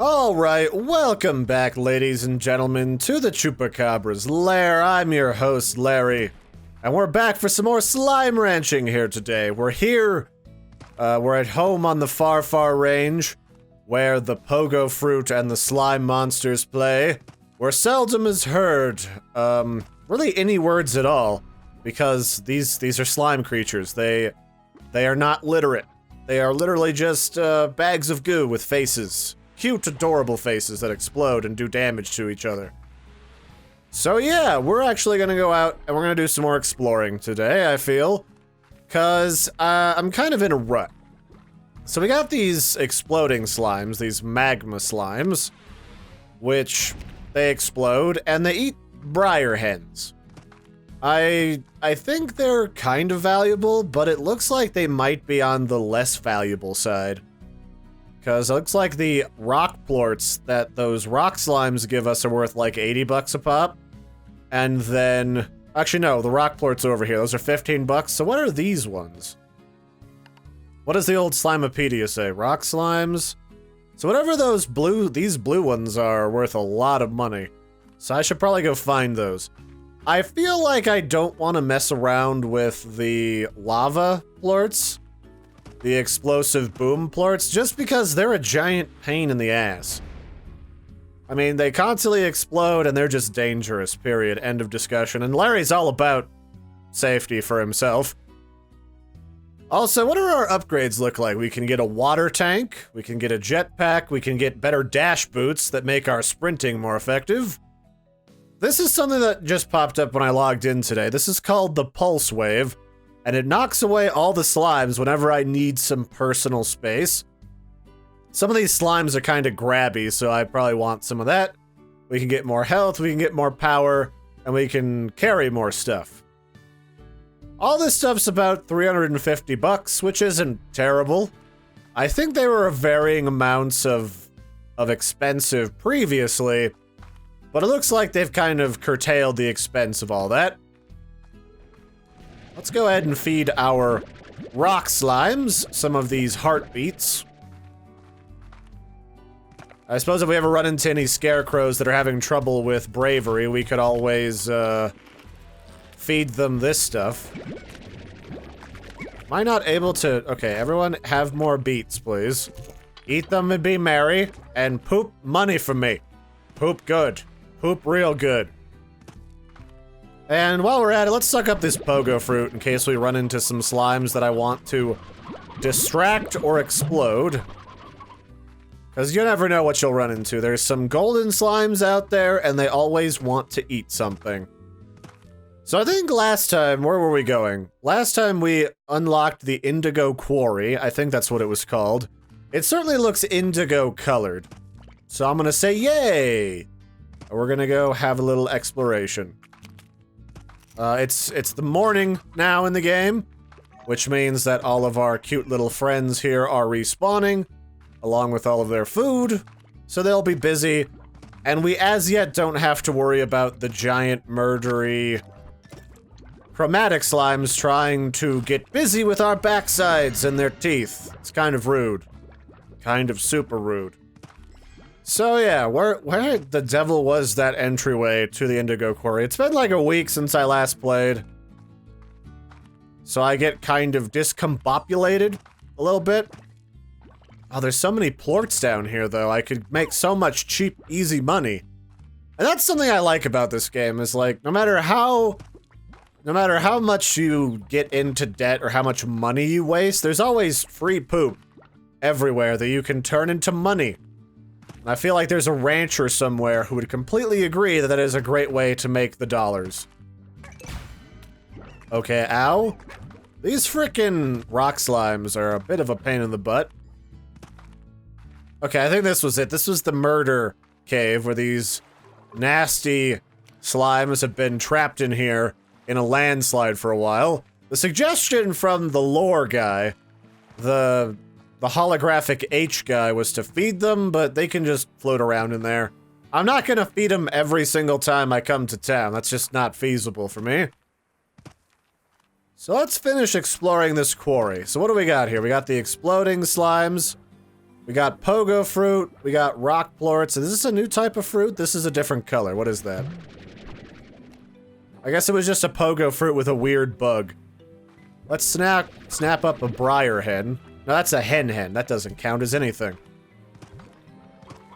Alright, welcome back, ladies and gentlemen, to the Chupacabra's lair. I'm your host, Larry, and we're back for some more slime ranching here today. We're at home on the far, far range, where the pogo fruit and the slime monsters play, where seldom is heard, really any words at all, because these are slime creatures. They are not literate. They are literally just, bags of goo with faces. Cute, adorable faces that explode and do damage to each other. So yeah, we're actually gonna go out and we're gonna do some more exploring today, I feel. Cause, I'm kind of in a rut. So we got these exploding slimes, these magma slimes, which they explode and they eat briar hens. I think they're kind of valuable, but it looks like they might be on the less valuable side. Because it looks like the rock plorts that those rock slimes give us are worth like 80 bucks a pop. And then, actually no, the rock plorts over here, those are 15 bucks. So what are these ones? What does the old Slimepedia say? Rock slimes? So whatever these blue ones are worth a lot of money. So I should probably go find those. I feel like I don't want to mess around with the lava plorts. The explosive boom plorts, just because they're a giant pain in the ass. I mean, they constantly explode and they're just dangerous, period. End of discussion. And Larry's all about safety for himself. Also, what do our upgrades look like? We can get a water tank, we can get a jetpack, we can get better dash boots that make our sprinting more effective. This is something that just popped up when I logged in today. This is called the Pulse Wave. And it knocks away all the slimes whenever I need some personal space. Some of these slimes are kind of grabby, so I probably want some of that. We can get more health, we can get more power, and we can carry more stuff. All this stuff's about 350 bucks, which isn't terrible. I think they were varying amounts of expensive previously, but it looks like they've kind of curtailed the expense of all that. Let's go ahead and feed our rock slimes some of these heartbeats. I suppose if we ever run into any scarecrows that are having trouble with bravery, we could always, feed them this stuff. Am I not able to... Okay, everyone have more beets, please. Eat them and be merry, and poop money from me. Poop good. Poop real good. And while we're at it, let's suck up this pogo fruit in case we run into some slimes that I want to distract or explode. Because you never know what you'll run into. There's some golden slimes out there, and they always want to eat something. So I think last time, where were we going? Last time we unlocked the Indigo Quarry. I think that's what it was called. It certainly looks indigo colored. So I'm gonna say yay! We're gonna go have a little exploration. It's the morning now in the game, which means that all of our cute little friends here are respawning, along with all of their food, so they'll be busy, and we as yet don't have to worry about the giant murdery chromatic slimes trying to get busy with our backsides and their teeth. It's kind of rude. Kind of super rude. So yeah, where the devil was that entryway to the Indigo Quarry? It's been like a week since I last played. So I get kind of discombobulated a little bit. Oh, there's so many plorts down here though. I could make so much cheap, easy money. And that's something I like about this game, is like, no matter how much you get into debt or how much money you waste, there's always free poop everywhere that you can turn into money. I feel like there's a rancher somewhere who would completely agree that that is a great way to make the dollars. Okay, ow. These frickin' rock slimes are a bit of a pain in the butt. Okay, I think this was it. This was the murder cave where these nasty slimes have been trapped in here in a landslide for a while. The suggestion from the lore guy, the holographic H guy, was to feed them, but they can just float around in there. I'm not gonna feed them every single time I come to town. That's just not feasible for me. So let's finish exploring this quarry. So what do we got here? We got the exploding slimes. We got pogo fruit, we got rock plorts. Is this a new type of fruit? This is a different color. What is that? I guess it was just a pogo fruit with a weird bug. Let's snap up a briar hen. No, that's a hen. That doesn't count as anything.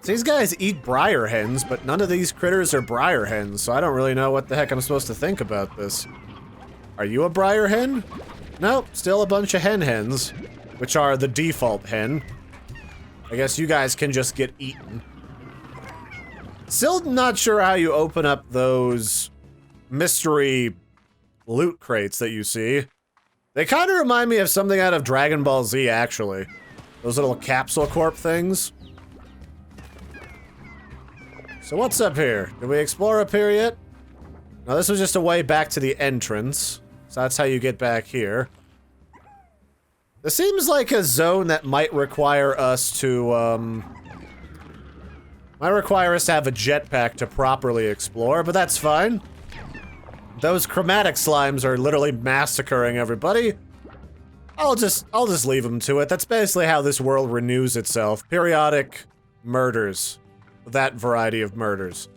So these guys eat briar hens, but none of these critters are briar hens, so I don't really know what the heck I'm supposed to think about this. Are you a briar hen? Nope, still a bunch of hens, which are the default hen. I guess you guys can just get eaten. Still not sure how you open up those mystery loot crates that you see. They kind of remind me of something out of Dragon Ball Z, actually. Those little capsule corp things. So what's up here? Did we explore up here yet? No, this was just a way back to the entrance. So that's how you get back here. This seems like a zone that might require us to, have a jetpack to properly explore, but that's fine. Those chromatic slimes are literally massacring everybody. I'll just leave them to it. That's basically how this world renews itself. Periodic murders. That variety of murders.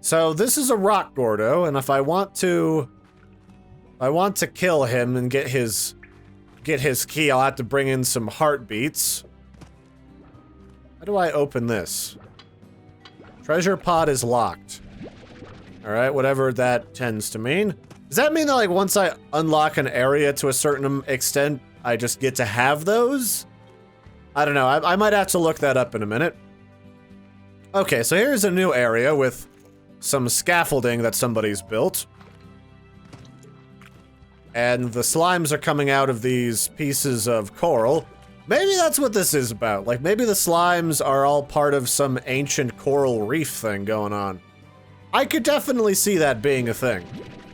So this is a rock gordo, and if I want to kill him and get his key, I'll have to bring in some heartbeats. How do I open this? Treasure pod is locked. Alright, whatever that tends to mean. Does that mean that, like, once I unlock an area to a certain extent, I just get to have those? I don't know. I might have to look that up in a minute. Okay, so here's a new area with some scaffolding that somebody's built. And the slimes are coming out of these pieces of coral. Maybe that's what this is about. Like, maybe the slimes are all part of some ancient coral reef thing going on. I could definitely see that being a thing.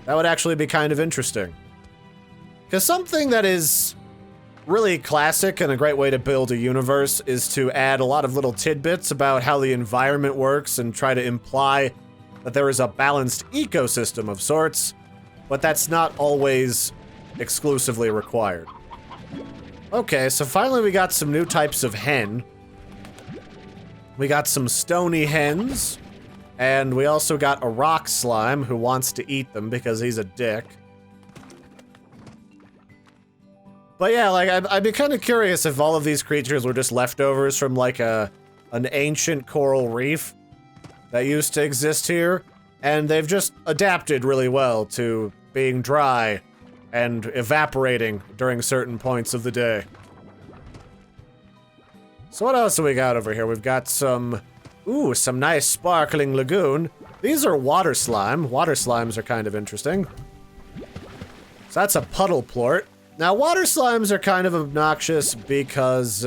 That would actually be kind of interesting. Because something that is really classic and a great way to build a universe is to add a lot of little tidbits about how the environment works and try to imply that there is a balanced ecosystem of sorts, but that's not always exclusively required. Okay, so finally we got some new types of hen. We got some stony hens, and we also got a rock slime who wants to eat them because he's a dick. But yeah, like, I'd be kind of curious if all of these creatures were just leftovers from, like, an ancient coral reef that used to exist here, and they've just adapted really well to being dry and evaporating during certain points of the day. So what else do we got over here? We've got some nice sparkling lagoon. These are water slime. Water slimes are kind of interesting. So that's a puddle plort. Now, water slimes are kind of obnoxious because,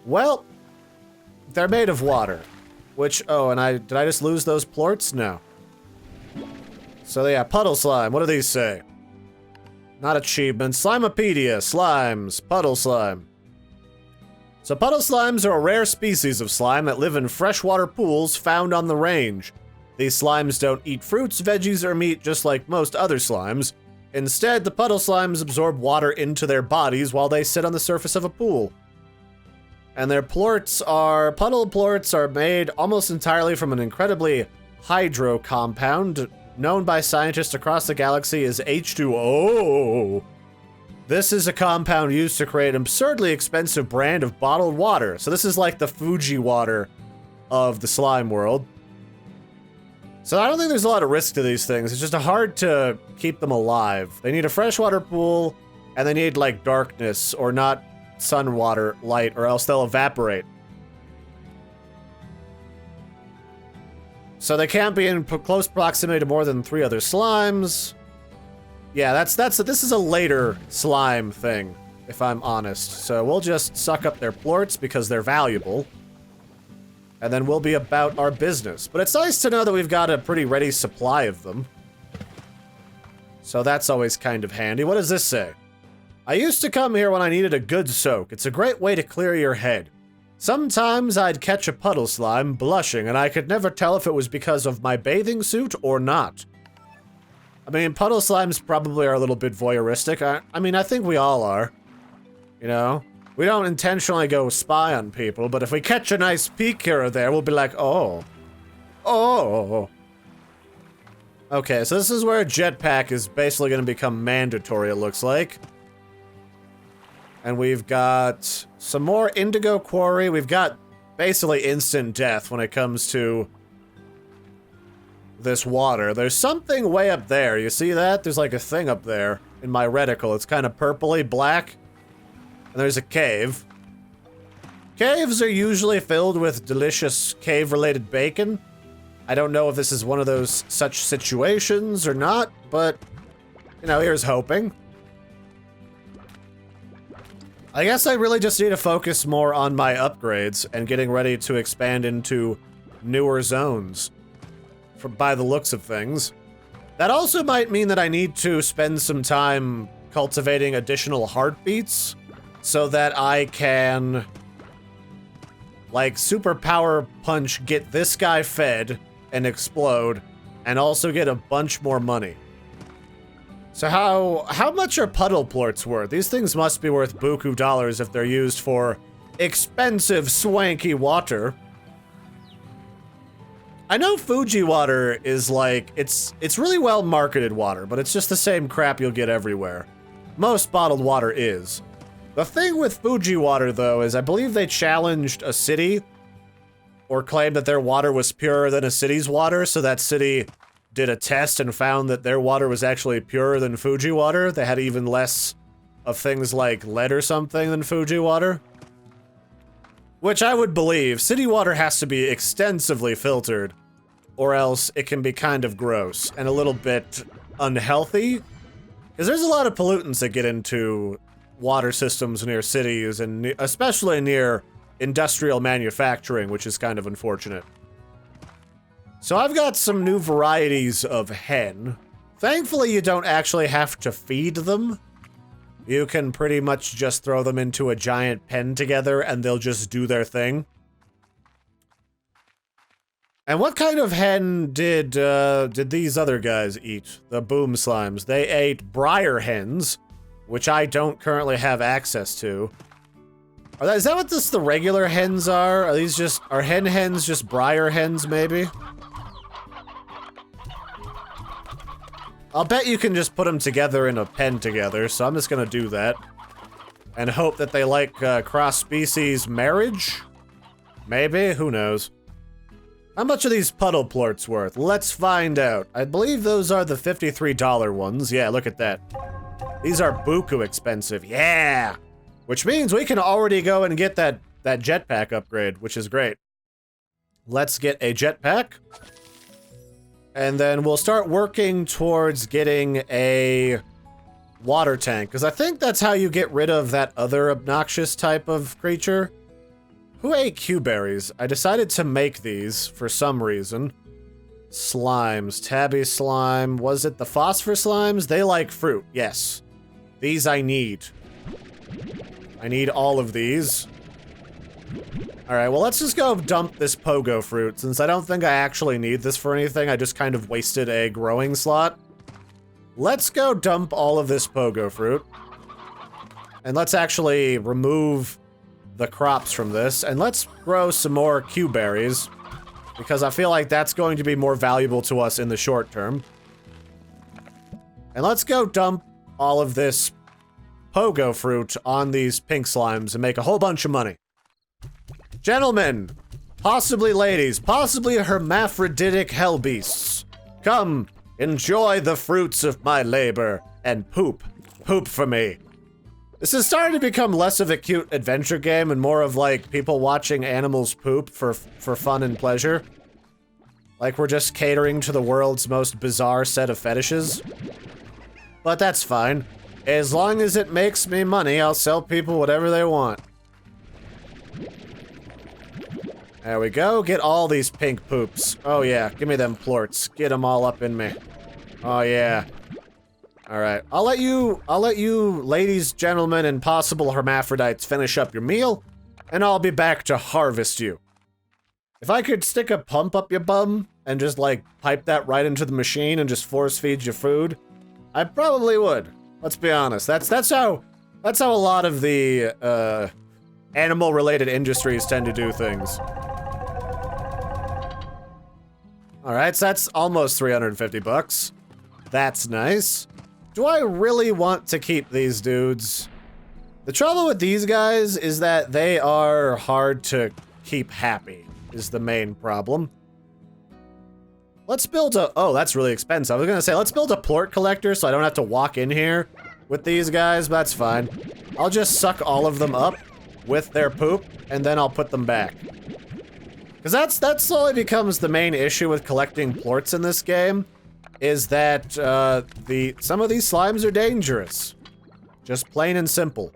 well, they're made of water. Which, oh, and did I just lose those plorts? No. So yeah, puddle slime, what do these say? Not achievement, Slimepedia, slimes, puddle slime. So puddle slimes are a rare species of slime that live in freshwater pools found on the range. These slimes don't eat fruits, veggies, or meat just like most other slimes. Instead, the puddle slimes absorb water into their bodies while they sit on the surface of a pool. And their puddle plorts are made almost entirely from an incredibly hydro compound known by scientists across the galaxy as H2O. This is a compound used to create an absurdly expensive brand of bottled water. So this is like the Fuji water of the slime world. So I don't think there's a lot of risk to these things. It's just hard to keep them alive. They need a freshwater pool, and they need, like, darkness or not sun water light, or else they'll evaporate. So they can't be in close proximity to more than 3 other slimes. Yeah, this is a later slime thing, if I'm honest. So we'll just suck up their plorts because they're valuable. And then we'll be about our business. But it's nice to know that we've got a pretty ready supply of them. So that's always kind of handy. What does this say? I used to come here when I needed a good soak. It's a great way to clear your head. Sometimes I'd catch a puddle slime blushing, and I could never tell if it was because of my bathing suit or not. I mean, puddle slimes probably are a little bit voyeuristic. I mean, I think we all are. You know? We don't intentionally go spy on people, but if we catch a nice peek here or there, we'll be like, oh. Oh. Okay, so this is where a jetpack is basically going to become mandatory, it looks like. And we've got some more Indigo Quarry. We've got basically instant death when it comes to this water. There's something way up there. You see that? There's like a thing up there in my reticle. It's kind of purpley black. And there's a cave. Caves are usually filled with delicious cave-related bacon. I don't know if this is one of those such situations or not, but, you know, here's hoping. I guess I really just need to focus more on my upgrades and getting ready to expand into newer zones, by the looks of things. That also might mean that I need to spend some time cultivating additional heartbeats so that I can, like, superpower punch, get this guy fed and explode, and also get a bunch more money. So how much are puddle plorts worth? These things must be worth buku dollars if they're used for expensive, swanky water. I know Fuji water is like, it's really well marketed water, but it's just the same crap you'll get everywhere. Most bottled water is. The thing with Fuji water, though, is I believe they challenged a city or claimed that their water was purer than a city's water, so that city did a test and found that their water was actually purer than Fuji water. They had even less of things like lead or something than Fuji water. Which I would believe. City water has to be extensively filtered, or else it can be kind of gross and a little bit unhealthy. Because there's a lot of pollutants that get into water systems near cities, and especially near industrial manufacturing, which is kind of unfortunate. So I've got some new varieties of hen. Thankfully, you don't actually have to feed them. You can pretty much just throw them into a giant pen together and they'll just do their thing. And what kind of hen did these other guys eat? The boom slimes. They ate briar hens, which I don't currently have access to. Is that what the regular hens are? Are these just, are hens just briar hens, maybe? I'll bet you can just put them together in a pen together, so I'm just gonna do that. And hope that they like cross-species marriage? Maybe? Who knows? How much are these puddle plorts worth? Let's find out. I believe those are the $53 ones. Yeah, look at that. These are buku expensive. Yeah! Which means we can already go and get that jetpack upgrade, which is great. Let's get a jetpack. And then we'll start working towards getting a water tank, because I think that's how you get rid of that other obnoxious type of creature. Who ate Q-berries? I decided to make these for some reason. Slimes. Tabby slime. Was it the phosphor slimes? They like fruit, yes. These I need. I need all of these. Alright, well let's just go dump this pogo fruit, since I don't think I actually need this for anything. I just kind of wasted a growing slot. Let's go dump all of this pogo fruit. And let's actually remove the crops from this, and let's grow some more Q-berries, because I feel like that's going to be more valuable to us in the short term. And let's go dump all of this pogo fruit on these pink slimes and make a whole bunch of money. Gentlemen, possibly ladies, possibly hermaphroditic hellbeasts, come, enjoy the fruits of my labor, and poop. Poop for me. This is starting to become less of a cute adventure game and more of like people watching animals poop for fun and pleasure. Like we're just catering to the world's most bizarre set of fetishes. But that's fine. As long as it makes me money, I'll sell people whatever they want. There we go. Get all these pink poops. Oh yeah, give me them plorts. Get them all up in me. Oh yeah. Alright, I'll let you ladies, gentlemen, and possible hermaphrodites finish up your meal, and I'll be back to harvest you. If I could stick a pump up your bum and just like pipe that right into the machine and just force feed you food, I probably would. Let's be honest. That's how a lot of the animal-related industries tend to do things. Alright, so that's almost 350 bucks. That's nice. Do I really want to keep these dudes? The trouble with these guys is that they are hard to keep happy, is the main problem. Let's build a... Oh, that's really expensive. I was gonna say, let's build a plort collector so I don't have to walk in here with these guys, but that's fine. I'll just suck all of them up with their poop, and then I'll put them back. Because that slowly becomes the main issue with collecting plorts in this game, is that some of these slimes are dangerous. Just plain and simple.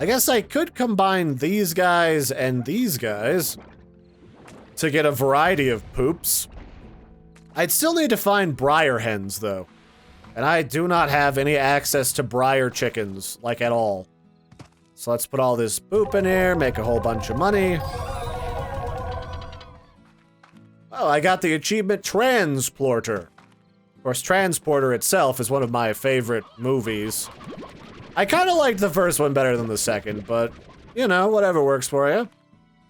I guess I could combine these guys and these guys to get a variety of poops. I'd still need to find briar hens, though. And I do not have any access to briar chickens, like at all. So let's put all this poop in here, make a whole bunch of money. Oh, I got the achievement Transporter. Of course, Transporter itself is one of my favorite movies. I kind of liked the first one better than the second, but, you know, whatever works for you.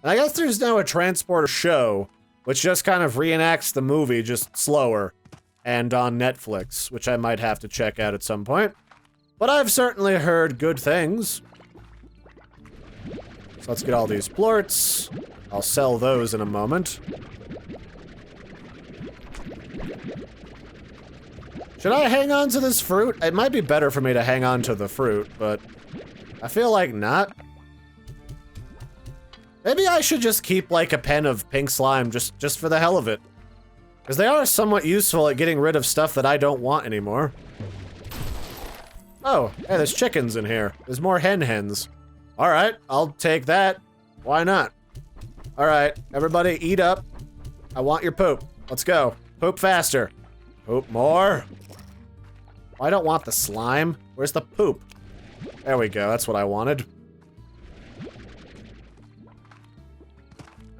And I guess there's now a Transporter show, which just kind of reenacts the movie, just slower, and on Netflix, which I might have to check out at some point. But I've certainly heard good things. So let's get all these plorts. I'll sell those in a moment. Should I hang on to this fruit? It might be better for me to hang on to the fruit, but I feel like not. Maybe I should just keep, like, a pen of pink slime just for the hell of it. Because they are somewhat useful at getting rid of stuff that I don't want anymore. Oh, hey, there's chickens in here. There's more hens. Alright, I'll take that. Why not? Alright, everybody eat up. I want your poop. Let's go. Poop faster. Poop more. Oh, I don't want the slime. Where's the poop? There we go, that's what I wanted.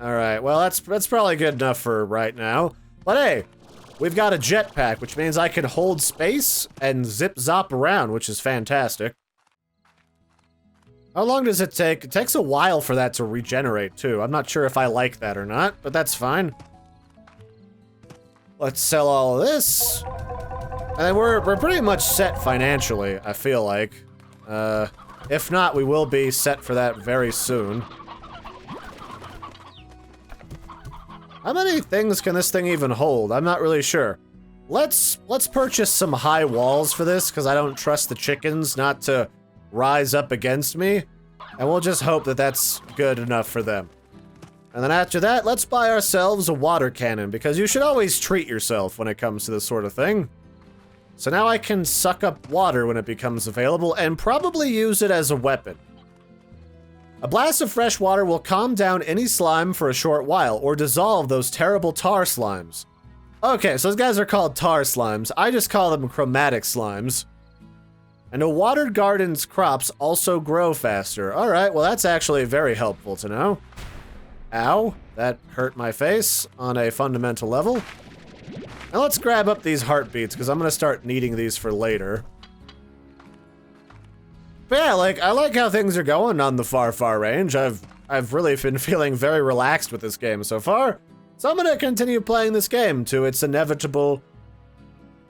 Alright, well that's probably good enough for right now. But hey, we've got a jetpack, which means I can hold space and zip-zop around, which is fantastic. How long does it take? It takes a while for that to regenerate, too. I'm not sure if I like that or not, but that's fine. Let's sell all of this. And then we're pretty much set financially, I feel like. If not, we will be set for that very soon. How many things can this thing even hold? I'm not really sure. Let's purchase some high walls for this, because I don't trust the chickens not to rise up against me. And we'll just hope that that's good enough for them. And then after that, let's buy ourselves a water cannon, because you should always treat yourself when it comes to this sort of thing. So now I can suck up water when it becomes available, and probably use it as a weapon. A blast of fresh water will calm down any slime for a short while, or dissolve those terrible tar slimes. Okay, so those guys are called tar slimes. I just call them chromatic slimes. And a watered garden's crops also grow faster. Alright, well that's actually very helpful to know. Ow, that hurt my face on a fundamental level. Now let's grab up these heartbeats, because I'm gonna start needing these for later. But yeah, like, I like how things are going on the far range. I've really been feeling very relaxed with this game so far. So I'm gonna continue playing this game to its inevitable,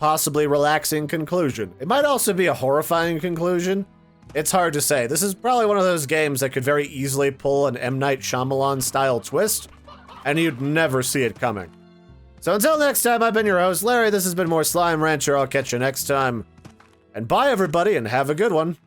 possibly relaxing conclusion. It might also be a horrifying conclusion. It's hard to say. This is probably one of those games that could very easily pull an M. Night Shyamalan style twist, and you'd never see it coming. So until next time, I've been your host, Larry. This has been more Slime Rancher. I'll catch you next time. And bye, everybody, and have a good one.